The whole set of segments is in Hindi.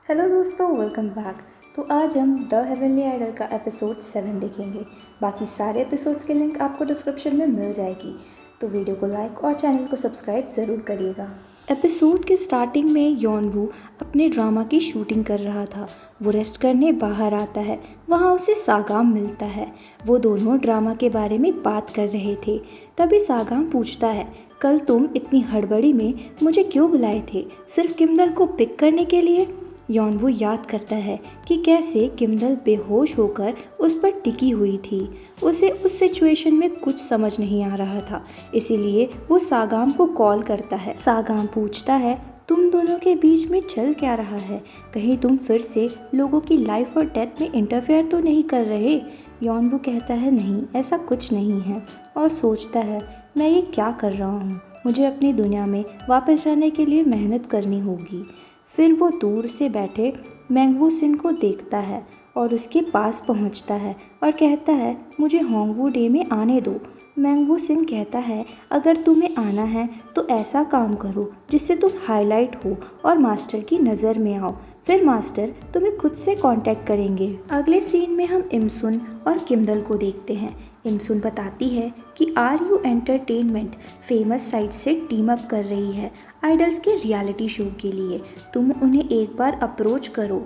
हेलो दोस्तों, वेलकम बैक। तो आज हम द हेवनली आइडल का एपिसोड 7 देखेंगे। बाकी सारे एपिसोड्स के लिंक आपको डिस्क्रिप्शन में मिल जाएगी। तो वीडियो को लाइक और चैनल को सब्सक्राइब ज़रूर करिएगा। एपिसोड के स्टार्टिंग में योनवू अपने ड्रामा की शूटिंग कर रहा था। वो रेस्ट करने बाहर आता है। वहाँ उसे सागाम मिलता है। वो दोनों ड्रामा के बारे में बात कर रहे थे। तभी सागाम पूछता है, कल तुम इतनी हड़बड़ी में मुझे क्यों बुलाए थे? सिर्फ किमदल को पिक करने के लिए? योनवू याद करता है कि कैसे किमदल बेहोश होकर उस पर टिकी हुई थी। उसे उस सिचुएशन में कुछ समझ नहीं आ रहा था, इसीलिए वो सागाम को कॉल करता है। सागाम पूछता है, तुम दोनों के बीच में चल क्या रहा है? कहीं तुम फिर से लोगों की लाइफ और डेथ में इंटरफेयर तो नहीं कर रहे? योनवू कहता है, नहीं, ऐसा कुछ नहीं है, और सोचता है, मैं ये क्या कर रहा हूँ? मुझे अपनी दुनिया में वापस जाने के लिए मेहनत करनी होगी। फिर वो दूर से बैठे मैंगवू सिन को देखता है और उसके पास पहुंचता है और कहता है, मुझे होंगवू डे में आने दो। मैंगवू सिन कहता है, अगर तुम्हें आना है तो ऐसा काम करो जिससे तुम हाईलाइट हो और मास्टर की नज़र में आओ। फिर मास्टर तुम्हें खुद से कांटेक्ट करेंगे। अगले सीन में हम इमसुन और किमदल को देखते हैं। इमसुन बताती है कि R U entertainment famous site से टीम अप कर रही है आइडल्स के रियलिटी शो के लिए। तुम उन्हें एक बार अप्रोच करो।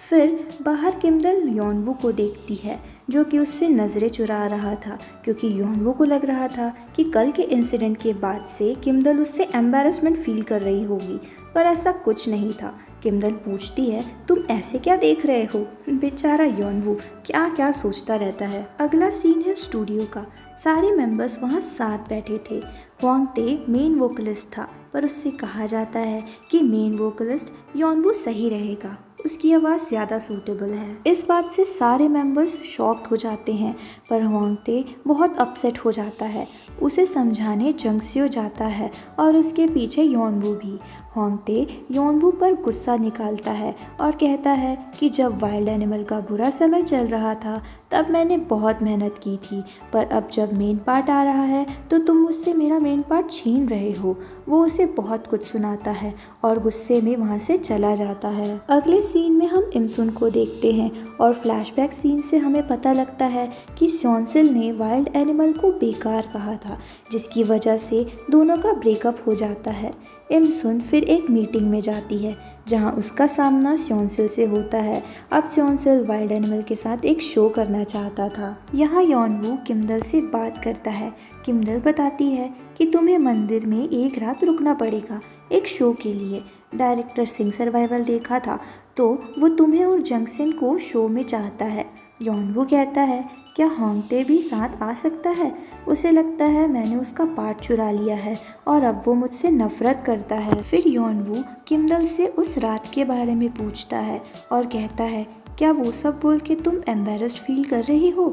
फिर बाहर किमदल योनवू को देखती है जो कि उससे नज़रें चुरा रहा था, क्योंकि योनवू को लग रहा था कि कल के इंसिडेंट के बाद से किमदल उससे एम्बैरेसमेंट फील कर रही होगी, पर ऐसा कुछ नहीं था। किमदल पूछती है, तुम ऐसे क्या देख रहे हो? बेचारा योनवू क्या क्या सोचता रहता है। अगला सीन है स्टूडियो का। सारे मेंबर्स वहाँ साथ बैठे थे। हुआंगते मेन वोकलिस्ट था, पर उससे कहा जाता है कि मेन वोकलिस्ट योनवू सही रहेगा, उसकी आवाज़ ज़्यादा सूटेबल है। इस बात से सारे मेंबर्स शॉक्ड हो जाते हैं, पर हुआंगते बहुत अपसेट हो जाता है। उसे समझाने जंगसियो जाता है और उसके पीछे योनवू भी। होंगते योनवू पर गुस्सा निकालता है और कहता है कि जब वाइल्ड एनिमल का बुरा समय चल रहा था तब मैंने बहुत मेहनत की थी, पर अब जब मेन पार्ट आ रहा है तो तुम मुझसे मेरा मेन पार्ट छीन रहे हो। वो उसे बहुत कुछ सुनाता है और गुस्से में वहाँ से चला जाता है। अगले सीन में हम इमसुन को देखते हैं और फ्लैशबैक सीन से हमें पता लगता है कि स्योनसिल ने वाइल्ड एनिमल को बेकार कहा था, जिसकी वजह से दोनों का ब्रेकअप हो जाता है। इमसुन फिर एक मीटिंग में जाती है जहां उसका सामना स्योनसिल से होता है। अब स्योनसिल वाइल्ड एनिमल के साथ एक शो करना चाहता था। यहाँ योनवू किमदल से बात करता है। किमदल बताती है कि तुम्हें मंदिर में एक रात रुकना पड़ेगा एक शो के लिए। डायरेक्टर सिंह सर्वाइवल देखा था तो वो तुम्हें और जंगसिन को शो में चाहता है। योनवू कहता है, क्या होंगते भी साथ आ सकता है? उसे लगता है मैंने उसका पार्ट चुरा लिया है और अब वो मुझसे नफरत करता है। फिर योनवू किमदल से उस रात के बारे में पूछता है और कहता है, क्या वो सब बोल के तुम एम्बेरस्ड फील कर रही हो?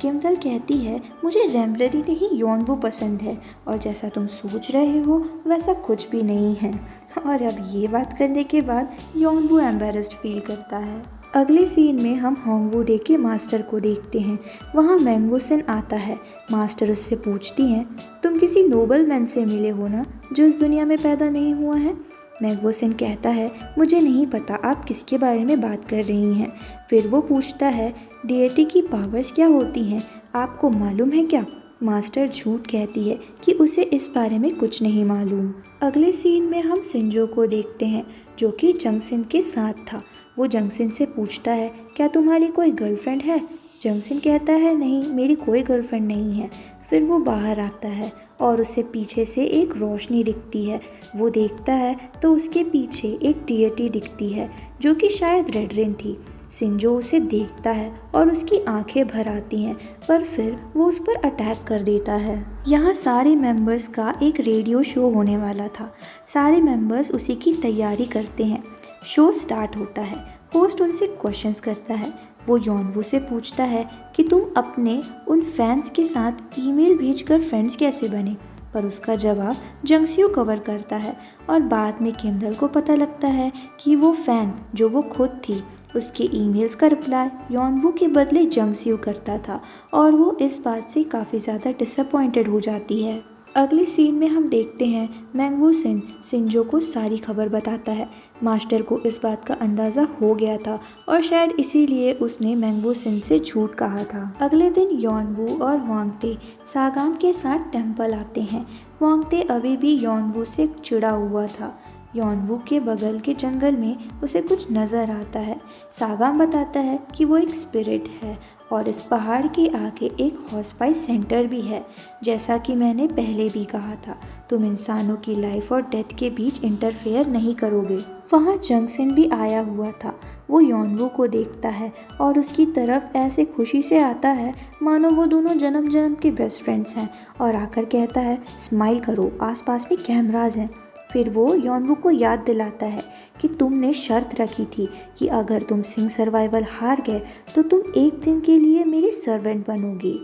किमदल कहती है, मुझे रेम्बलरी नहीं योनवू पसंद है और जैसा तुम सोच रहे हो वैसा कुछ भी नहीं है। और अब ये बात करने के बाद योनवू एम्बेरस्ड फील करता है। अगले सीन में हम होंगवू डे के मास्टर को देखते हैं। वहाँ मैंगवू सिन आता है। मास्टर उससे पूछती हैं, तुम किसी नोबल मैन से मिले हो ना जो इस दुनिया में पैदा नहीं हुआ है? मैंगवू सिन कहता है, मुझे नहीं पता आप किसके बारे में बात कर रही हैं। फिर वो पूछता है, डिएटी की पावर्स क्या होती हैं, आपको मालूम है क्या? मास्टर झूठ कहती है कि उसे इस बारे में कुछ नहीं मालूम। अगले सीन में हम सिंजो को देखते हैं जो कि जंगसिन के साथ था। वो जंगसिन से पूछता है, क्या तुम्हारी कोई गर्लफ्रेंड है? जंगसिन कहता है, नहीं, मेरी कोई गर्लफ्रेंड नहीं है। फिर वो बाहर आता है और उसे पीछे से एक रोशनी दिखती है। वो देखता है तो उसके पीछे एक डिएटी दिखती है जो कि शायद रेडरेन थी। सिंजो उसे देखता है और उसकी आंखें भर आती हैं, पर फिर वो उस पर अटैक कर देता है। यहाँ सारे मेंबर्स का एक रेडियो शो होने वाला था। सारे मेंबर्स उसी की तैयारी करते हैं। शो स्टार्ट होता है। होस्ट उनसे क्वेश्चंस करता है। वो योनवू से पूछता है कि तुम अपने उन फैंस के साथ ईमेल भेजकर फ्रेंड्स कैसे बने, पर उसका जवाब जंगसियो कवर करता है और बाद में किमदल को पता लगता है कि वो फ़ैन जो वो खुद थी, उसके ईमेल्स का रिप्लाई योनवू के बदले जंगसियो करता था और वो इस बात से काफ़ी ज़्यादा डिसअपॉइंटेड हो जाती है। अगले सीन में हम देखते हैं मैंगवू सिन सिंजो को सारी खबर बताता है। मास्टर को इस बात का अंदाज़ा हो गया था और शायद इसीलिए उसने मैंगबो सिन से झूठ कहा था। अगले दिन यॉनबू और वांगते सागाम के साथ टेंपल आते हैं। वांगते अभी भी यॉनबू से चिढ़ा हुआ था। यॉनबू के बगल के जंगल में उसे कुछ नज़र आता है। सागाम बताता है कि वो एक स्पिरिट है और इस पहाड़ के आगे एक हॉस्पाइस सेंटर भी है। जैसा कि मैंने पहले भी कहा था, तुम इंसानों की लाइफ और डेथ के बीच इंटरफेयर नहीं करोगे। वहाँ जंगसिन भी आया हुआ था। वो यॉनबू को देखता है और उसकी तरफ ऐसे खुशी से आता है मानो वो दोनों जन्म जन्म के बेस्ट फ्रेंड्स हैं, और आकर कहता है स्माइल करो, आसपास में कैमराज हैं। फिर वो यॉनबू को याद दिलाता है कि तुमने शर्त रखी थी कि अगर तुम सिंह सर्वाइवल हार गए तो तुम एक दिन के लिए मेरी सर्वेंट बनोगी।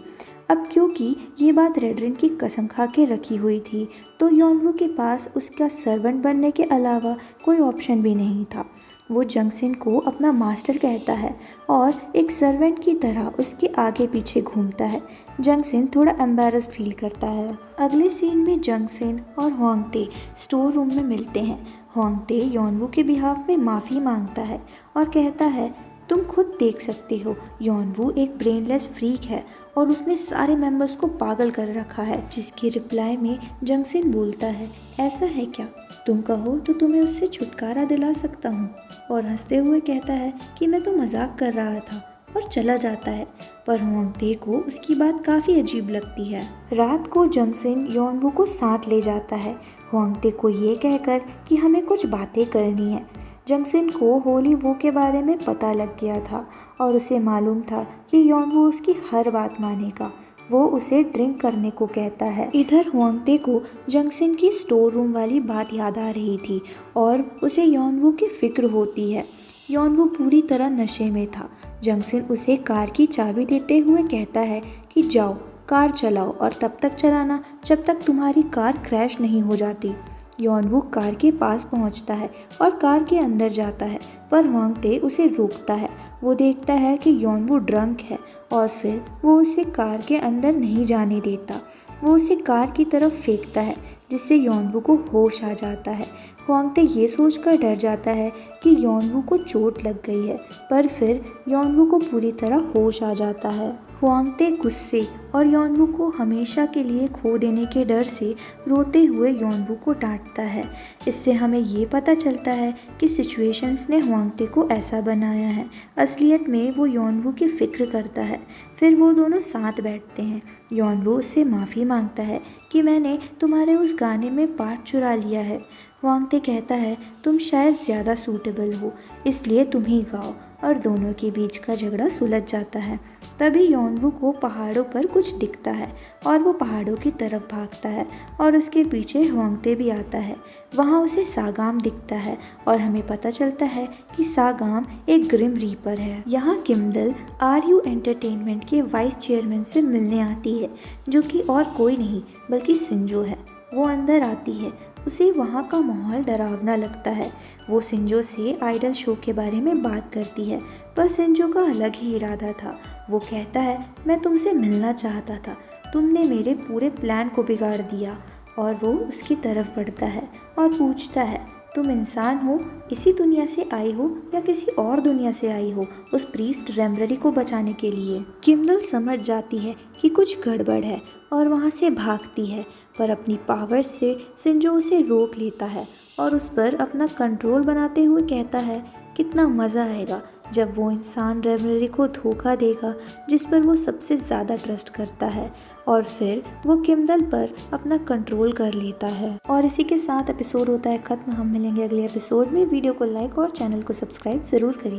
अब क्योंकि ये बात रेडरिन की कसम खा के रखी हुई थी, तो यॉनबू के पास उसका सर्वेंट बनने के अलावा कोई ऑप्शन भी नहीं था। वो जंगसिन को अपना मास्टर कहता है और एक सर्वेंट की तरह उसके आगे पीछे घूमता है। जंगसिन थोड़ा एम्बैरस्ड फील करता है। अगले सीन में जंगसिन और होंगते स्टोर रूम में मिलते हैं। होंगते यॉनबू के बिहाफ में माफ़ी मांगता है और कहता है तुम खुद देख सकते हो, यॉनबू एक ब्रेनलेस फ्रीक है और उसने सारे मेंबर्स को पागल कर रखा है। जिसके रिप्लाई में जंगसिन बोलता है ऐसा है क्या, तुम कहो तो तुम्हें उससे छुटकारा दिला सकता हूँ, और हंसते हुए कहता है कि मैं तो मजाक कर रहा था, और चला जाता है। पर होंगते को उसकी बात काफ़ी अजीब लगती है। रात को जंगसिन यॉनबू को साथ ले जाता है, होंगते को ये कहकर कि हमें कुछ बातें करनी है। जंगसिन को होली वो के बारे में पता लग गया था और उसे मालूम था कि यॉनबू उसकी हर बात मानेगा। वो उसे ड्रिंक करने को कहता है। इधर होंगते को जंगसिन की स्टोर रूम वाली बात याद आ रही थी और उसे यॉनबू की फिक्र होती है। यॉनबू पूरी तरह नशे में था। जंगसिन उसे कार की चाबी देते हुए कहता है कि जाओ कार चलाओ और तब तक चलाना जब तक तुम्हारी कार क्रैश नहीं हो जाती। यॉनबू कार के पास पहुंचता है और कार के अंदर जाता है, पर होंगते उसे रोकता है। वो देखता है कि यॉनबू ड्रंक है और फिर वो उसे कार के अंदर नहीं जाने देता। वो उसे कार की तरफ फेंकता है जिससे यॉनबू को होश आ जाता है। होंगते ये सोचकर डर जाता है कि यॉनबू को चोट लग गई है, पर फिर यॉनबू को पूरी तरह होश आ जाता है। होंगते गुस्से और यॉनबू को हमेशा के लिए खो देने के डर से रोते हुए यॉनबू को डांटता है। इससे हमें ये पता चलता है कि सिचुएशंस ने होंगते को ऐसा बनाया है। असलियत में वो यॉनबू की फ़िक्र करता है। फिर वो दोनों साथ बैठते हैं। यॉनबू उससे माफ़ी मांगता है कि मैंने तुम्हारे उस गाने में पार्ट चुरा लिया है। होंगते कहता है तुम शायद ज़्यादा सूटेबल हो, इसलिए तुम ही गाओ, और दोनों के बीच का झगड़ा सुलझ जाता है। तभी यॉनबू को पहाड़ों पर कुछ दिखता है और वो पहाड़ों की तरफ भागता है और उसके पीछे होंगते भी आता है। वहाँ उसे सागाम दिखता है और हमें पता चलता है कि सागाम एक ग्रिम रीपर है। यहाँ किमडल RU एंटरटेनमेंट के वाइस चेयरमैन से मिलने आती है, जो कि और कोई नहीं बल्कि सिंजो है। वो अंदर आती है। उसे वहाँ का माहौल डरावना लगता है। वो सिंजो से आइडल शो के बारे में बात करती है, पर सिंजो का अलग ही इरादा था। वो कहता है मैं तुमसे मिलना चाहता था, तुमने मेरे पूरे प्लान को बिगाड़ दिया। और वो उसकी तरफ बढ़ता है और पूछता है तुम इंसान हो, इसी दुनिया से आई हो या किसी और दुनिया से आई हो उस प्रीस्ट रेमररी को बचाने के लिए। किमडल समझ जाती है कि कुछ गड़बड़ है और वहाँ से भागती है, पर अपनी पावर से सिंजो उसे रोक लेता है और उस पर अपना कंट्रोल बनाते हुए कहता है कितना मज़ा आएगा जब वो इंसान रेमररी को धोखा देगा जिस पर वो सबसे ज़्यादा ट्रस्ट करता है, और फिर वो किमडल पर अपना कंट्रोल कर लेता है। और इसी के साथ एपिसोड होता है ख़त्म। हम मिलेंगे अगले एपिसोड में। वीडियो को लाइक और चैनल को सब्सक्राइब ज़रूर करिए।